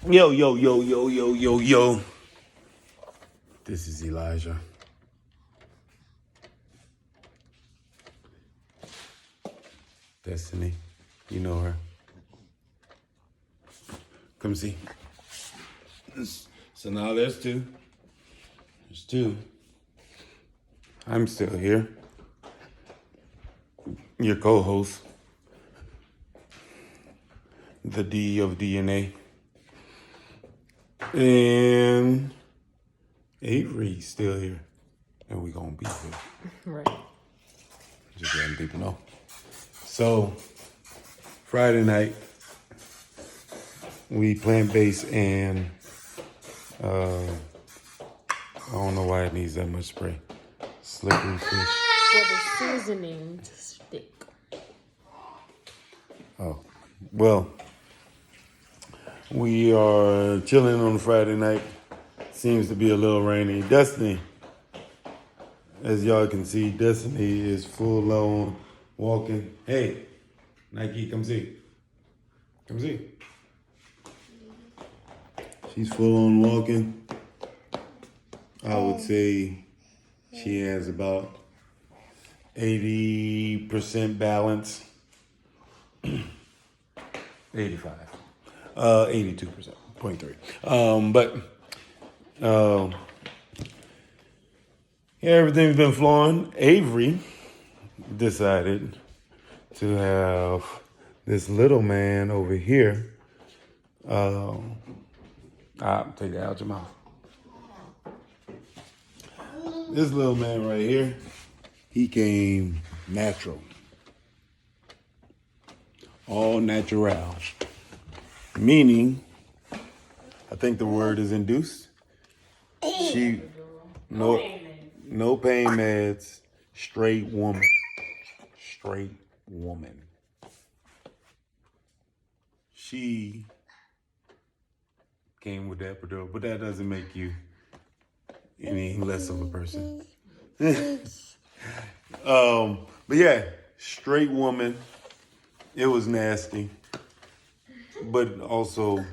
Yo, yo, yo, yo, yo, yo, yo. This is Elijah. Destiny. You know her. Come see. So now there's two. There's two. I'm still here. Your co-host. The D of DNA. And Avery's still here. And we gonna be here. Right. Just letting people know. So, Friday night, we plant-based and I don't know why it needs that much spray. Slippery fish. For the seasoning to stick. Oh, well, we are chilling on Friday night. Seems to be a little rainy. Destiny, as y'all can see, Destiny is full on walking. Hey, Nike, come see. Come see. She's full on walking. I would say she has about 80% balance. 85. 82%, 0.3. But yeah, everything's been flowing. Avery decided to have this little man over here. I'll take that out your mouth. This little man right here, he came natural. All natural. Meaning, I think the word is induced. She, no pain meds, straight woman. Straight woman. She came with that epidural, but that doesn't make you any less of a person. But yeah, straight woman. It was nasty, but also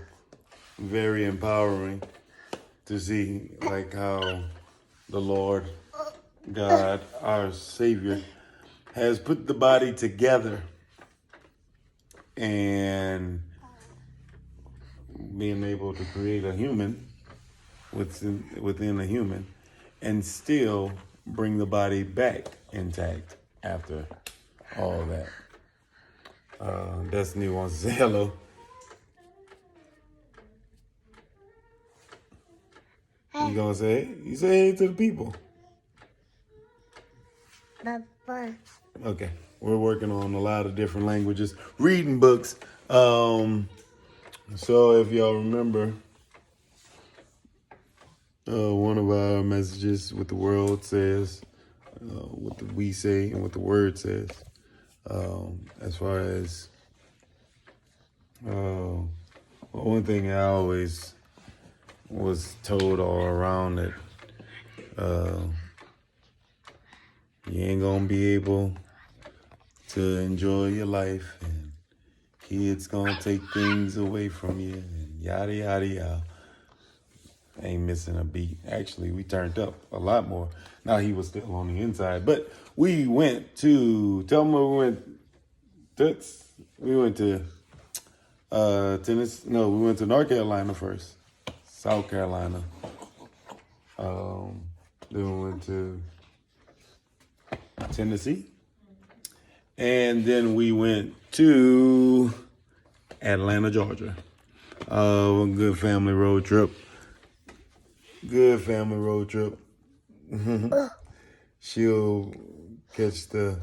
very empowering to see like how the Lord God, our Savior, has put the body together and being able to create a human within a human and still bring the body back intact after all that. Destiny wants to say hello. You gonna say it? You say hey to the people. Papa. Okay. We're working on a lot of different languages, reading books. So if y'all remember, one of our messages, what the world says, what we say, and what the word says. As far as one thing I always was told all around that you ain't gonna be able to enjoy your life and kids gonna take things away from you and yada yada yada. Ain't missing a beat. Actually, we turned up a lot more. Now he was still on the inside, but we went to we went to Tennessee. No, we went to North Carolina first, South Carolina. Then we went to Tennessee, and then we went to Atlanta, Georgia. A good family road trip. Good family road trip. She'll catch the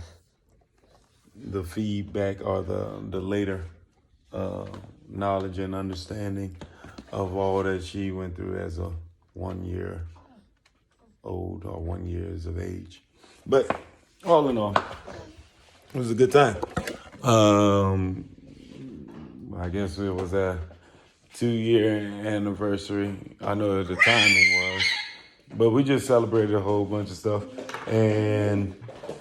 feedback or the later knowledge and understanding of all that she went through as a 1 year old or 1 years of age. But all in all, it was a good time. I guess it was a 2-year anniversary. I know the timing was, but we just celebrated a whole bunch of stuff. And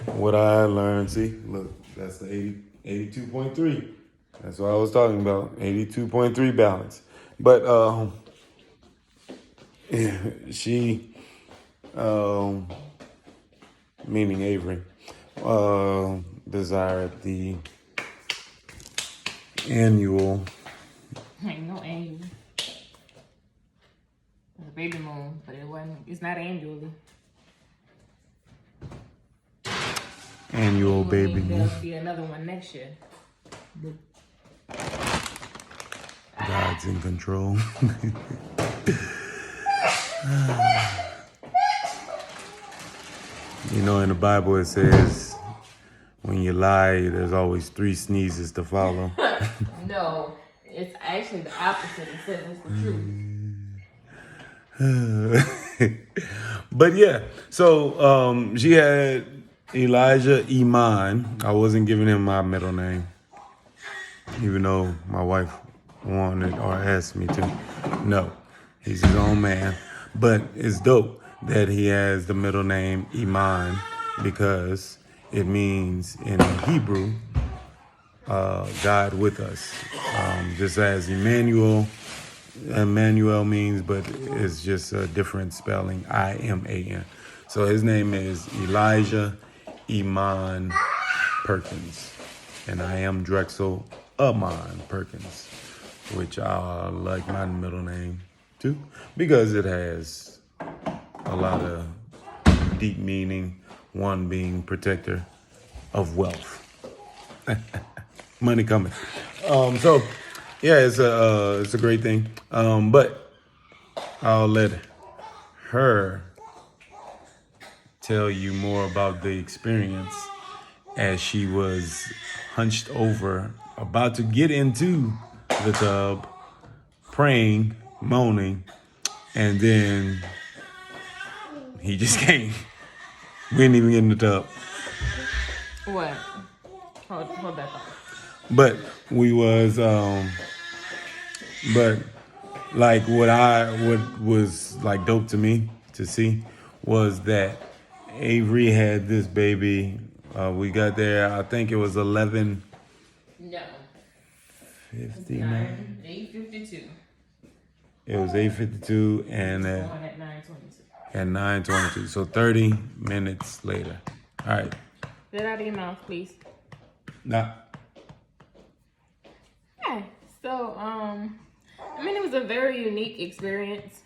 what I learned, see, look, that's the 82.3. That's what I was talking about, 82.3 balance. But she, meaning Avery, desired the annual. Ain't no annual. It's a baby moon, but it wasn't. It's not annually. Annual baby moon. There'll be another one next year. God's in control. You know, in the Bible it says, when you lie, there's always 3 sneezes to follow. No, it's actually the opposite. It says it's the truth. But yeah, so she had Elijah Iman. I wasn't giving him my middle name, even though my wife wanted or asked me to. No, he's his own man. But it's dope that he has the middle name Iman because it means in Hebrew, God with us. Just as Emmanuel means, but it's just a different spelling, I-M-A-N. So his name is Elijah Iman Perkins. And I am Drexel Amon Perkins, which I like my middle name too, because it has a lot of deep meaning, one being protector of wealth. Money coming. So yeah, it's a great thing. But I'll let her tell you more about the experience as she was hunched over, about to get into the tub, praying, moaning, and then he just came. We didn't even get in the tub. What? Hold that thought. But we was, but like what was like dope to me to see was that Avery had this baby. We got there, I think it was 11. No. 59. 8:52. It was 8:52 and Going at 9:22. at 9:22. So 30 minutes later. All right. Get out of your mouth, please. Now, Yeah. So, I mean, it was a very unique experience.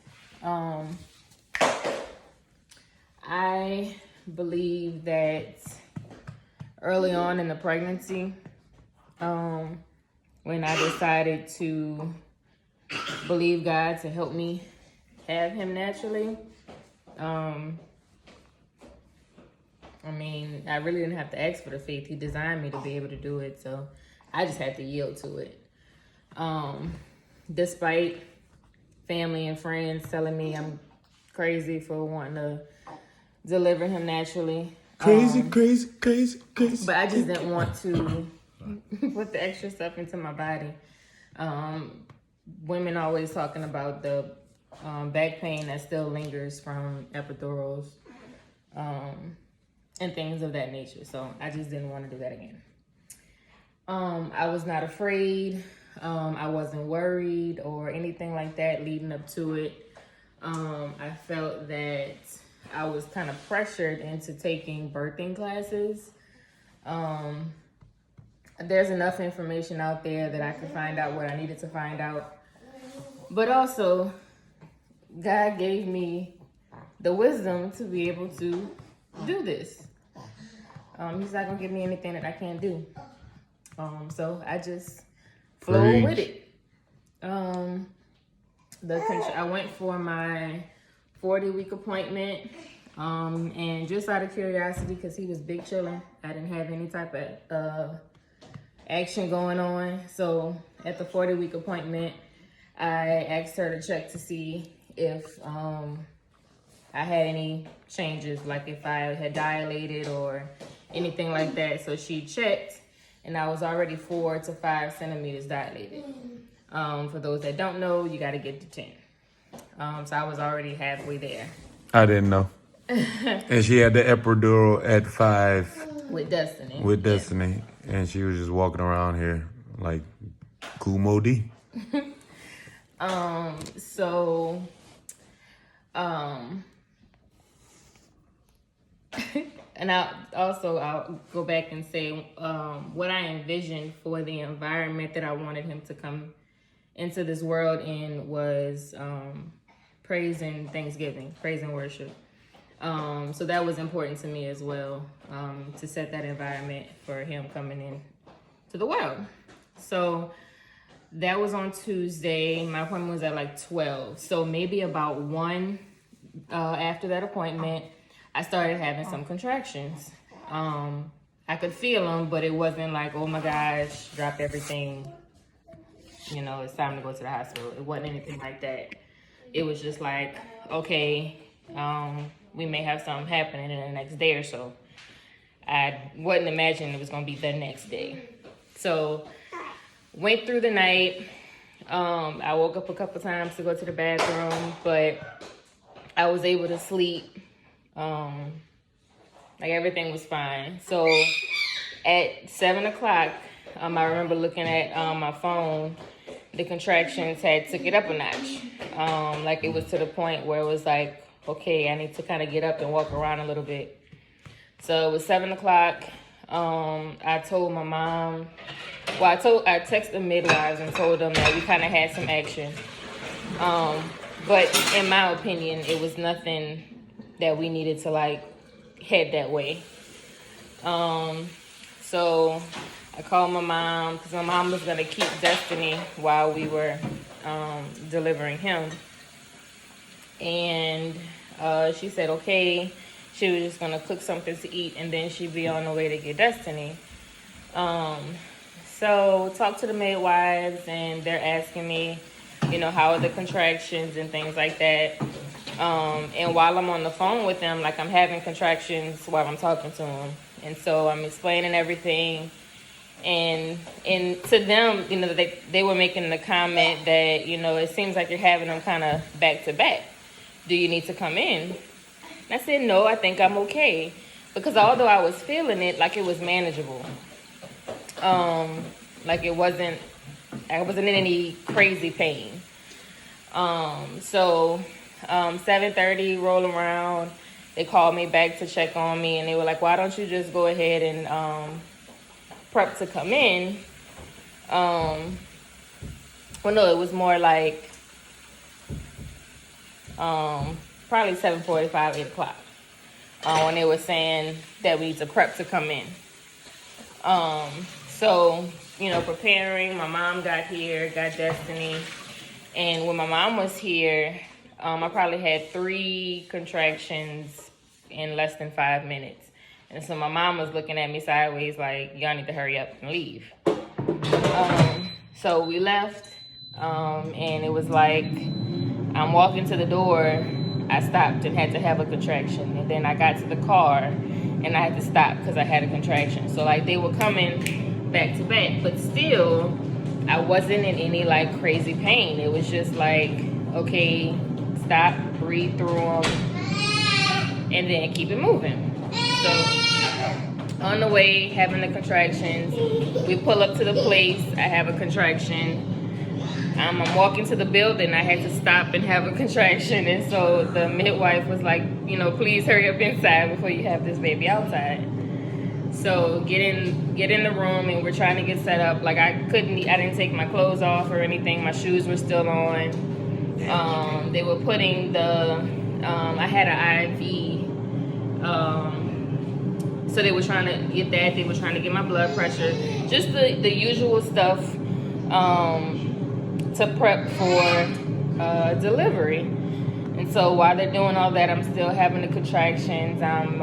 I believe that early on in the pregnancy, when I decided to believe God to help me have him naturally, I mean, I really didn't have to ask for the faith. He designed me to be able to do it, so I just had to yield to it. Despite family and friends telling me I'm crazy for wanting to deliver him naturally. crazy. But I just didn't want to put the extra stuff into my body. Women always talking about the back pain that still lingers from epidurals and things of that nature. So I just didn't want to do that again. I was not afraid. I wasn't worried or anything like that leading up to it. I felt that I was kind of pressured into taking birthing classes. There's enough information out there that I could find out what I needed to find out. But also, God gave me the wisdom to be able to do this. He's not gonna give me anything that I can't do. So I just flowed with it. I went for my 40-week appointment, and just out of curiosity, because he was big chilling, I didn't have any type of action going on. So at the 40-week appointment, I asked her to check to see if I had any changes, like if I had dilated or anything like that. So she checked, and I was already 4 to 5 centimeters dilated. For those that don't know, you got to get to 10. So I was already halfway there. I didn't know. And she had the epidural at 5 With Destiny. with Destiny, and she was just walking around here like Kumo D. So, and I'll go back and say what I envisioned for the environment that I wanted him to come into this world in was praise and thanksgiving, praise and worship. So that was important to me as well, to set that environment for him coming in to the world. So that was on Tuesday. My appointment was at like 12. So maybe about 1 after that appointment, I started having some contractions. I could feel them, but it wasn't like, oh my gosh, drop everything, you know, it's time to go to the hospital. It wasn't anything like that. It was just like, okay, we may have something happening in the next day or so. I wasn't imagining it was gonna be the next day. So went through the night. I woke up a couple times to go to the bathroom, but I was able to sleep. Like everything was fine. So at 7 o'clock, I remember looking at my phone. The contractions took it up a notch. Like it was to the point where it was like, okay, I need to kind of get up and walk around a little bit. So it was 7 o'clock. I told my mom, I texted the midwives and told them that we kind of had some action. But in my opinion, it was nothing that we needed to like head that way. So I called my mom because my mom was going to keep Destiny while we were delivering him. And she said, okay, she was just going to cook something to eat and then she'd be on the way to get Destiny. So talked to the midwives and they're asking me, you know, how are the contractions and things like that. And while I'm on the phone with them, like I'm having contractions while I'm talking to them. And so I'm explaining everything. And to them, you know, they were making the comment that, you know, it seems like you're having them kind of back to back. Do you need to come in? And I said, no, I think I'm okay. Because although I was feeling it, like it was manageable. Like I wasn't in any crazy pain. So 7:30 roll around, they called me back to check on me and they were like, why don't you just go ahead and prep to come in? Well, no, it was more like probably 7:45, 8 o'clock when they were saying that we need to prep to come in. So, you know, preparing, my mom got here, got Destiny. And when my mom was here, I probably had 3 contractions in less than 5 minutes. And so my mom was looking at me sideways like, y'all need to hurry up and leave. So we left, and it was like, I'm walking to the door, I stopped and had to have a contraction. And then I got to the car, and I had to stop because I had a contraction. So like they were coming back to back, but still, I wasn't in any like crazy pain. It was just like, okay, stop, breathe through them, and then keep it moving. So on the way, having the contractions, we pull up to the place, I have a contraction. I'm walking to the building, I had to stop and have a contraction. And so the midwife was like, you know, please hurry up inside before you have this baby outside. So get in the room and we're trying to get set up. Like I didn't take my clothes off or anything. My shoes were still on. They were putting I had an IV. So they were trying to get that. They were trying to get my blood pressure. Just the usual stuff to prep for delivery. And so while they're doing all that, I'm still having the contractions. I'm,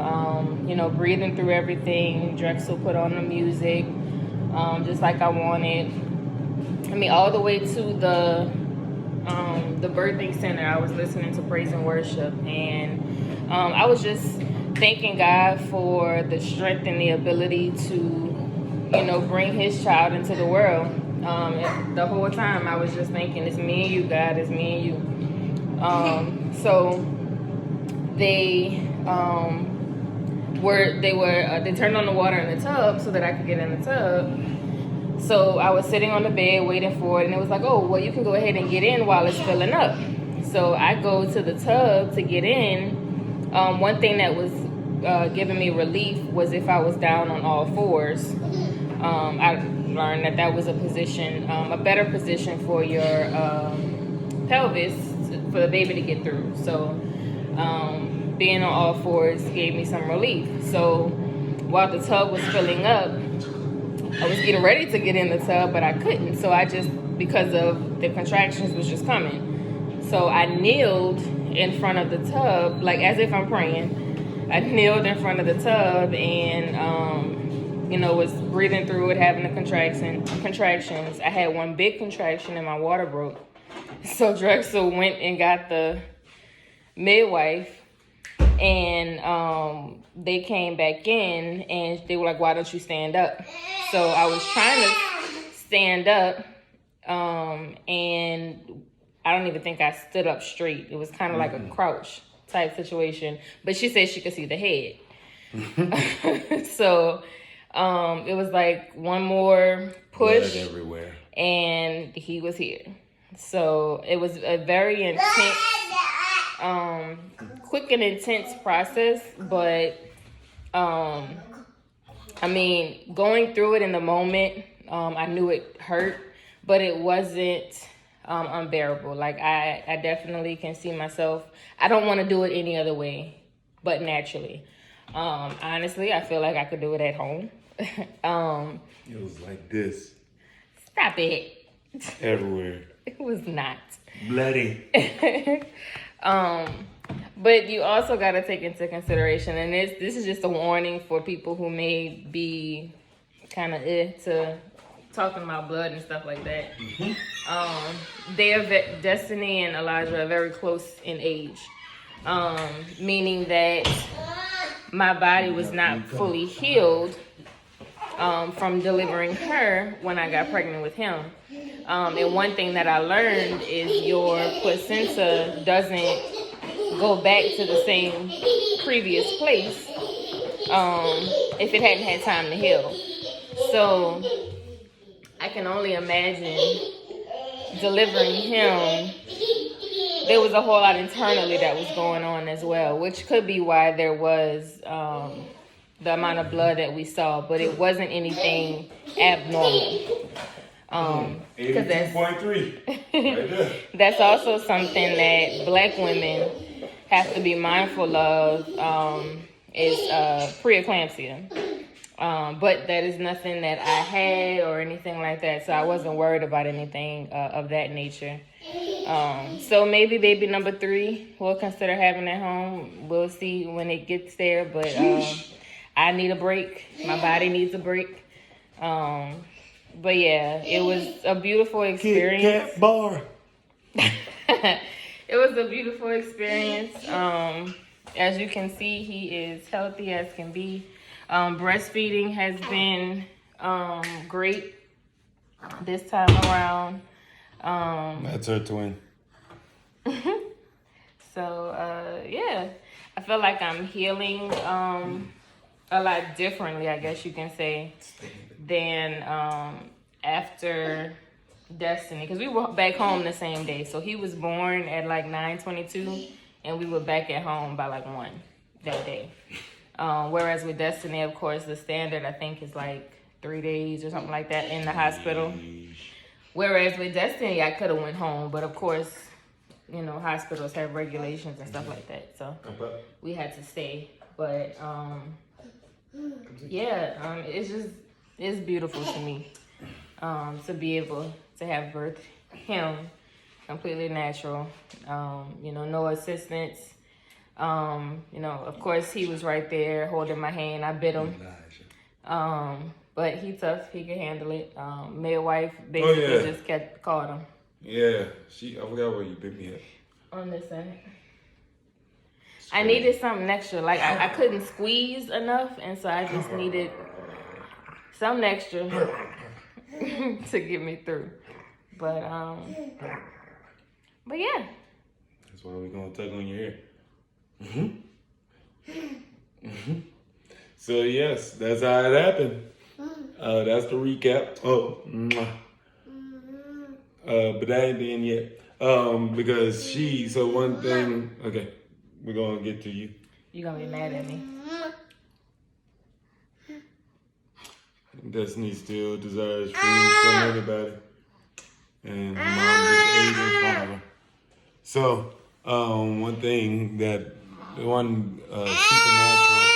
you know, breathing through everything. Drexel put on the music, just like I wanted. I mean, all the way to the birthing center, I was listening to praise and worship. And I was just thanking God for the strength and the ability to, you know, bring his child into the world. The whole time I was just thinking, it's me and you, God, it's me and you. So they turned on the water in the tub so that I could get in the tub. So I was sitting on the bed waiting for it, and it was like, oh, well, you can go ahead and get in while it's filling up. So I go to the tub to get in. One thing that was giving me relief was if I was down on all fours. I learned that was a position, a better position for your pelvis for the baby to get through. So being on all fours gave me some relief. So while the tub was filling up, I was getting ready to get in the tub, but I couldn't. So I just, because of the contractions was just coming. So I kneeled in front of the tub, like as if I'm praying. I kneeled in front of the tub and, you know, was breathing through it, having the contractions. I had one big contraction and my water broke. So Drexel went and got the midwife, and they came back in and they were like, why don't you stand up? So I was trying to stand up, and I don't even think I stood up straight. It was kind of like a crouch type situation, but she said she could see the head. So it was like one more push. Blood everywhere. And he was here. So it was a very intense, quick and intense process, but I mean, going through it in the moment, I knew it hurt, but it wasn't unbearable. Like I definitely can see myself. I don't want to do it any other way, but naturally. Honestly, I feel like I could do it at home. It was like this. Stop it. Everywhere. It was not. Bloody. But you also got to take into consideration, and this is just a warning for people who may be kind of to talking about blood and stuff like that. Destiny and Elijah are very close in age, meaning that my body was not fully healed from delivering her when I got pregnant with him. And one thing that I learned is your placenta doesn't go back to the same previous place if it hadn't had time to heal. So I can only imagine delivering him. There was a whole lot internally that was going on as well, which could be why there was the amount of blood that we saw, but it wasn't anything abnormal. 82.3. Right there. That's also something that Black women have to be mindful of, is preeclampsia. But that is nothing that I had or anything like that, so I wasn't worried about anything of that nature. So maybe baby number 3 we'll consider having at home. We'll see when it gets there, but I need a break. My body needs a break. But yeah, it was a beautiful experience. Kit Kat bar. It was a beautiful experience. As you can see, he is healthy as can be. Breastfeeding has been great this time around. That's her twin. So yeah, I feel like I'm healing a lot differently, I guess you can say, than after Destiny, because we were back home the same day. So he was born at like 9:22, and we were back at home by like 1 that day. Whereas with Destiny, of course, the standard I think is like 3 days or something like that in the hospital. Whereas with Destiny, I could have went home, but of course, you know, hospitals have regulations and stuff like that, so we had to stay. But yeah, it's beautiful to me to be able to have birthed him completely natural. You know, no assistance. You know, of course, he was right there holding my hand. I bit him. But he tough. He could handle it. Midwife basically just caught him. Yeah, I forgot where you bit me at. On this side. I needed something extra. Like, I couldn't squeeze enough, and so I just needed something extra to get me through. But yeah. That's why we're gonna tug on your ear. So yes, that's how it happened. That's the recap. Oh, mwah. But that ain't the end yet. Because so one thing, okay, we're gonna get to you. You gonna be mad at me. Destiny still desires food from anybody. And her mom just ate in front of her. So, one thing one supernatural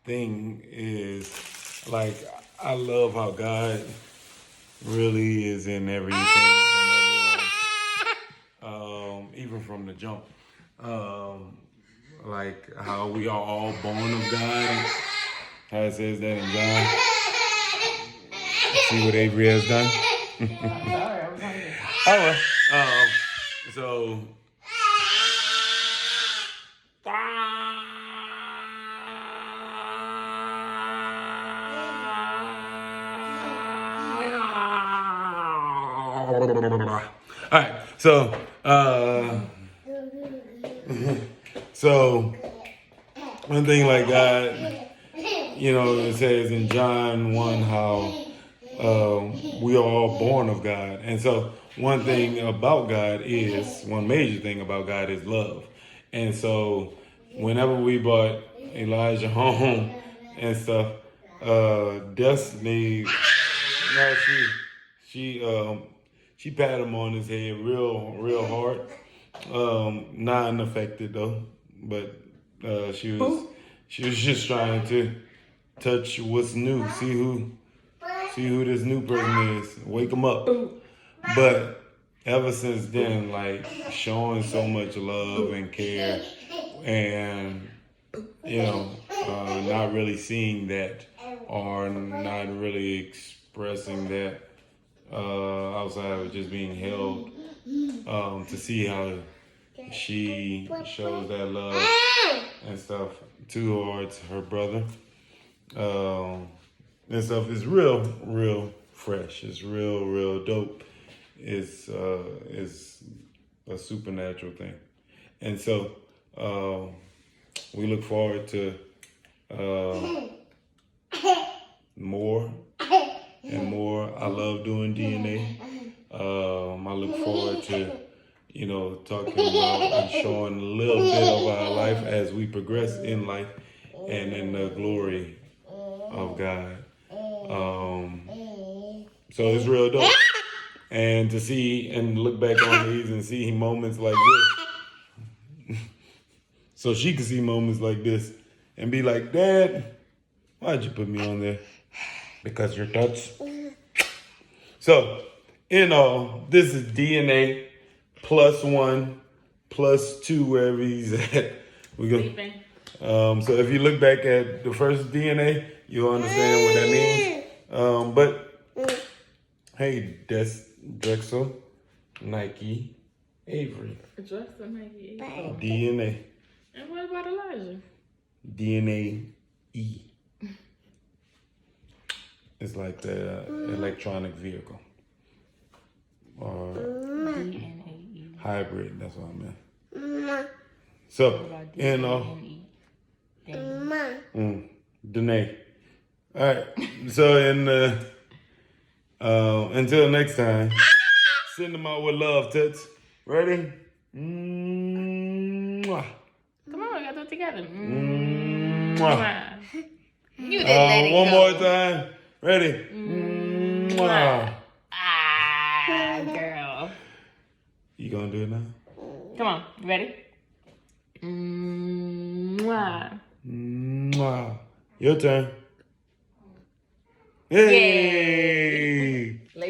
thing is, like, I love how God really is in everything and everyone. Even from the jump. Like how we are all born of God. How it says that in John. See what Avery has done? I'm sorry, I was hungry. Oh, well. So. All right, so so one thing like God, it says in John 1 how we are all born of God. And so one major thing about God is love. And so whenever we brought Elijah home and stuff, Destiny, she patted him on his head real hard. Non-affected though, but she was just trying to touch what's new, see who this new person is, wake them up. But ever since then, like showing so much love and care, and not really seeing that or not really expressing that outside of just being held, to see how she shows that love and stuff towards her brother. And stuff is real fresh. It's real dope. It's a supernatural thing. And so we look forward to more and more. I love doing DNA. I look forward to talking about and showing a little bit of our life as we progress in life and in the glory of God. So it's real dope. And to see and look back on these and see moments like this. So she can see moments like this and be like, Dad, why'd you put me on there? Because you're Dutch. So, in all, this is DNA +1, +2, wherever he's at. We're gonna, so if you look back at the first DNA, you'll understand what that means. But hey, Drexel, Nike, Avery. Drexel, Nike, Avery. DNA. And what about Elijah? DNA E. It's like the electronic vehicle. Or DNA. Hybrid, that's what I meant. So, Danae. All right. So, until next time, send them out with love, tits. Ready? Mwah. Come on, we gotta do it together. Mwah. You didn't let it one go. more time. Ready? Mwah. Ah, girl. You gonna do it now? Come on, you ready? Mwah. Mwah. Your turn. Yay!